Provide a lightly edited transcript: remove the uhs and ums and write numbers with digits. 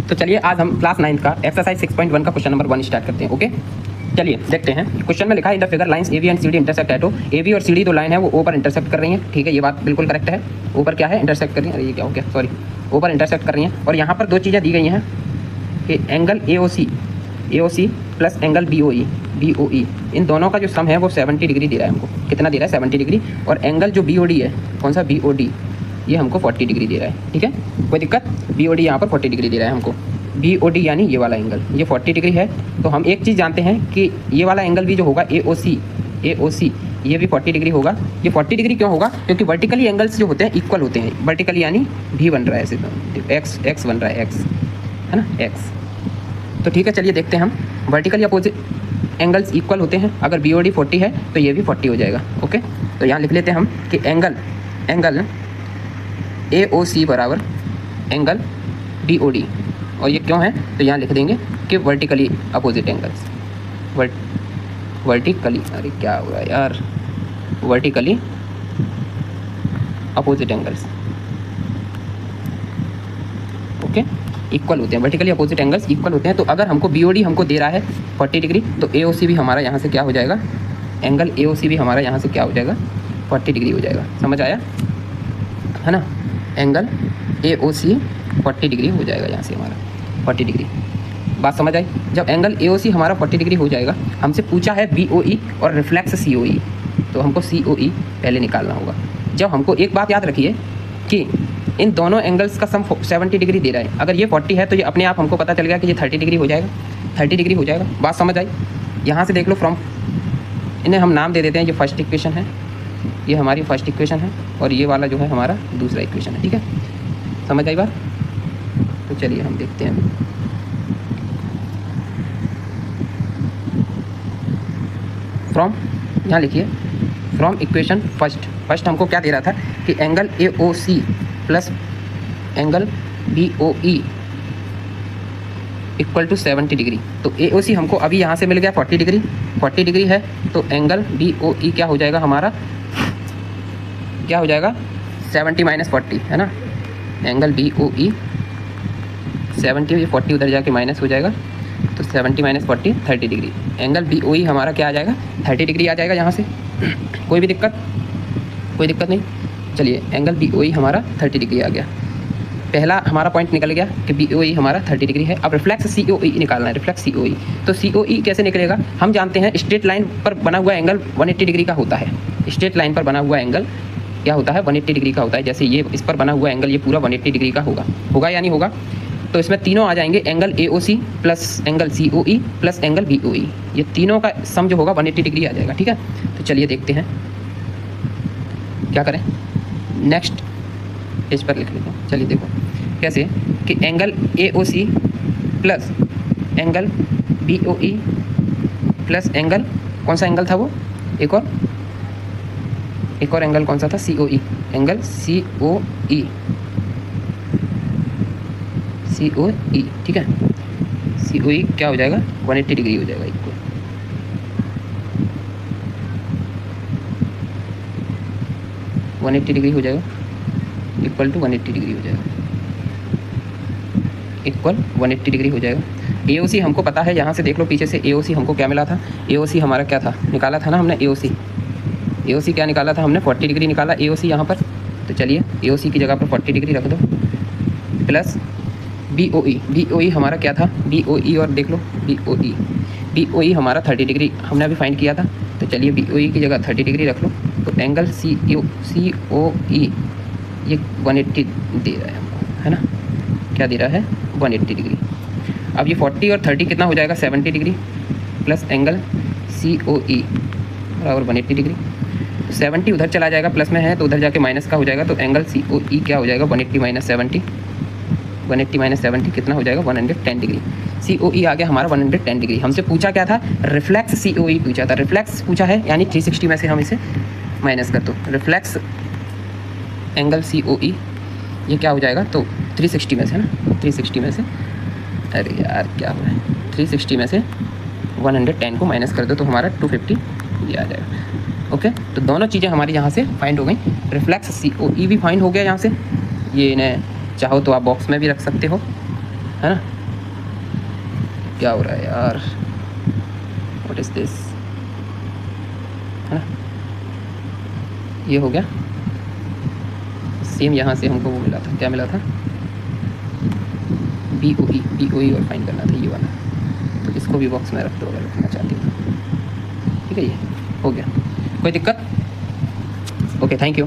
तो चलिए आज हम क्लास 9 का एक्सरसाइज 6.1 का क्वेश्चन नंबर 1 स्टार्ट करते हैं। ओके चलिए देखते हैं। क्वेश्चन में लिखा है in the figure lines A B and C D intersect at O. A B और सी डी दो लाइन है वो ओ पर इंटरसेक्ट कर रही हैं। ठीक है, ये बात बिल्कुल करेक्ट है। ऊपर क्या है, इंटरसेक्ट कर रही है। अरे ये क्या हो गया, सॉरी, ओ पर इंटरसेक्ट कर रही हैं। और यहाँ पर दो चीज़ें दी गई हैं कि angle A O C plus angle B O E, इन दोनों का जो सम है वो 70 डिग्री दे रहा है हमको। कितना दे रहा है, 70 डिग्री। और एंगल जो बी ओ डी है, कौन सा बी ओ डी, ये हमको 40 डिग्री दे रहा है। ठीक है, कोई दिक्कत, बी ओ डी यहाँ पर 40 डिग्री दे रहा है हमको। बी ओ डी यानी ये वाला एंगल, ये 40 डिग्री है। तो हम एक चीज़ जानते हैं कि ये वाला एंगल भी जो होगा ए ओ सी, ये भी 40 डिग्री होगा। ये 40 डिग्री क्यों होगा, क्योंकि वर्टिकली एंगल्स जो होते हैं इक्वल होते हैं। वर्टिकली यानी भी बन रहा है ऐसे, एक्स बन रहा है, एक्स है ना, एक्स। तो ठीक है, चलिए देखते हैं हम। वर्टिकली अपोजिट एंगल्स इक्वल होते हैं। अगर बी ओ डी 40 है तो ये भी 40 हो जाएगा। ओके, तो यहाँ लिख लेते हैं हम कि एंगल ए ओ सी बराबर एंगल बी ओ डी। और ये क्यों है, तो यहाँ लिख देंगे कि वर्टिकली अपोजिट एंगल्स, वर्टिकली, अरे क्या हो रहा है यार, vertically opposite angles, okay, equal होते हैं। वर्टिकली अपोजिट एंगल्स इक्वल होते हैं। तो अगर हमको बी ओ डी हमको दे रहा है 40 डिग्री, तो ए ओ सी भी हमारा यहाँ से क्या हो जाएगा, एंगल ए ओ सी भी हमारा यहाँ से क्या हो जाएगा, 40 डिग्री हो जाएगा। समझ आया है ना, angle A O C 40 degree हो जाएगा यहाँ से हमारा 40 डिग्री। बात समझ आई। जब एंगल ए ओ सी हमारा 40 डिग्री हो जाएगा, हमसे पूछा है बी ओ ई और रिफ्लेक्स सी ओ ई, तो हमको सी ओ ई पहले निकालना होगा। जब हमको एक बात याद रखिए कि इन दोनों एंगल्स का सम 70 डिग्री दे रहा है। अगर ये 40 है तो ये अपने आप हमको पता चल गया कि ये 30 डिग्री हो जाएगा, 30 डिग्री हो जाएगा। बात समझ आई। यहाँ से देख लो, फ्रॉम, इन्हें हम नाम दे देते हैं। ये फर्स्ट इक्वेशन है, ये हमारी फर्स्ट इक्वेशन है, और ये वाला जो है हमारा दूसरा इक्वेशन है। ठीक है, समझ आई बात। तो चलिए हम देखते हैं। फ्रॉम, यहाँ लिखिए, फ्रॉम इक्वेशन फर्स्ट हमको क्या दे रहा था कि angle A O C plus angle B O E equal to 70 degree. तो ए ओ सी हमको अभी यहाँ से मिल गया 40 डिग्री है। तो एंगल बी ओ ई क्या हो जाएगा हमारा, क्या हो जाएगा, 70 माइनस 40 है ना। एंगल बी ओ ई 70, 40 उधर जाके माइनस हो जाएगा, तो 70 minus 40 30 degree. Angle B O E हमारा क्या आ जाएगा, 30 डिग्री आ जाएगा यहाँ से। कोई दिक्कत नहीं। चलिए, एंगल बी ओ ई हमारा 30 डिग्री आ गया। पहला हमारा पॉइंट निकल गया कि बी ओ ई हमारा 30 डिग्री है। अब रिफ्लेक्स सी ओ ई निकालना है, रिफ्लेक्स सी ओ ई। तो सी ओ ई कैसे निकलेगा, हम जानते हैं स्ट्रेट लाइन पर बना हुआ एंगल 180 डिग्री का होता है। स्ट्रेट लाइन पर बना हुआ एंगल क्या होता है, 180 डिग्री का होता है। जैसे ये इस पर बना हुआ एंगल ये पूरा 180 डिग्री का होगा या नहीं होगा। तो इसमें तीनों आ जाएंगे, angle A O C plus angle C O E plus angle B O E. ये तीनों का सम जो होगा 180 डिग्री आ जाएगा। ठीक है, तो चलिए देखते हैं क्या करें। नेक्स्ट पेज पर लिख लेते हैं। चलिए देखो कैसे, कि angle A O C plus angle B O E plus angle, कौन सा एंगल था वो, एक और एंगल कौन सा था, सी ओ ई, एंगल सी ओ ई, सी ओ ई। ठीक है, सी ओ ई क्या हो जाएगा, 180 डिग्री हो जाएगा। इक्वल 180 डिग्री हो जाएगा, इक्वल टू 180 डिग्री हो जाएगा, इक्वल 180 डिग्री हो जाएगा। ए ओ सी हमको पता है, यहाँ से देख लो पीछे से ए ओ सी हमको क्या मिला था, ए ओ सी हमारा क्या था, निकाला था ना हमने, ए ओ सी क्या निकाला था हमने, 40 डिग्री निकाला ए ओ सी यहाँ पर। तो चलिए ए ओ सी की जगह पर 40 डिग्री रख दो, प्लस बी ओ ई हमारा क्या था, बी ओ ई, और देख लो बी ओ ई हमारा 30 डिग्री हमने अभी फाइंड किया था। तो चलिए बी ओ ई की जगह 30 डिग्री रख लो। तो एंगल सी ओ ई ये 180 दे रहा है हमको, है ना, क्या दे रहा है, 180 डिग्री। अब ये 40 और 30 कितना हो जाएगा, 70 degree, plus angle C O ई बराबर 180 डिग्री। 70 उधर चला जाएगा, प्लस में है तो उधर जाके माइनस का हो जाएगा। तो एंगल सी ओ ई क्या हो जाएगा, 180 माइनस 70, 180 माइनस 70 कितना हो जाएगा, 110 डिग्री। सी ओ ई आ गया हमारा 110 डिग्री। हमसे पूछा क्या था, रिफ्लेक्स सी ओ ई पूछा था। रिफ्लेक्स पूछा है यानी 360 में से हम इसे माइनस कर दो। Reflex angle C O E ये क्या हो जाएगा, तो 360 में से ना, 360 में से, अरे यार क्या हो रहा है, 360 में से 110 को माइनस कर दो तो हमारा 250 ये आ जाएगा। ओके, तो दोनों चीज़ें हमारी यहाँ से फाइंड हो गई। रिफ्लेक्स सी ओ ई भी फाइंड हो गया यहाँ से। ये इन्हें चाहो तो आप बॉक्स में भी रख सकते हो, है ना, क्या हो रहा है यार, व्हाट इज़ दिस, है ना। ये हो गया सेम, यहाँ से हमको वो मिला था, क्या मिला था, BOE और फाइंड करना था ये वाला। तो इसको भी बॉक्स में रख दो अगर रखना चाहती हो। ठीक है, ये हो गया, कोई दिक्कत। Okay, thank you.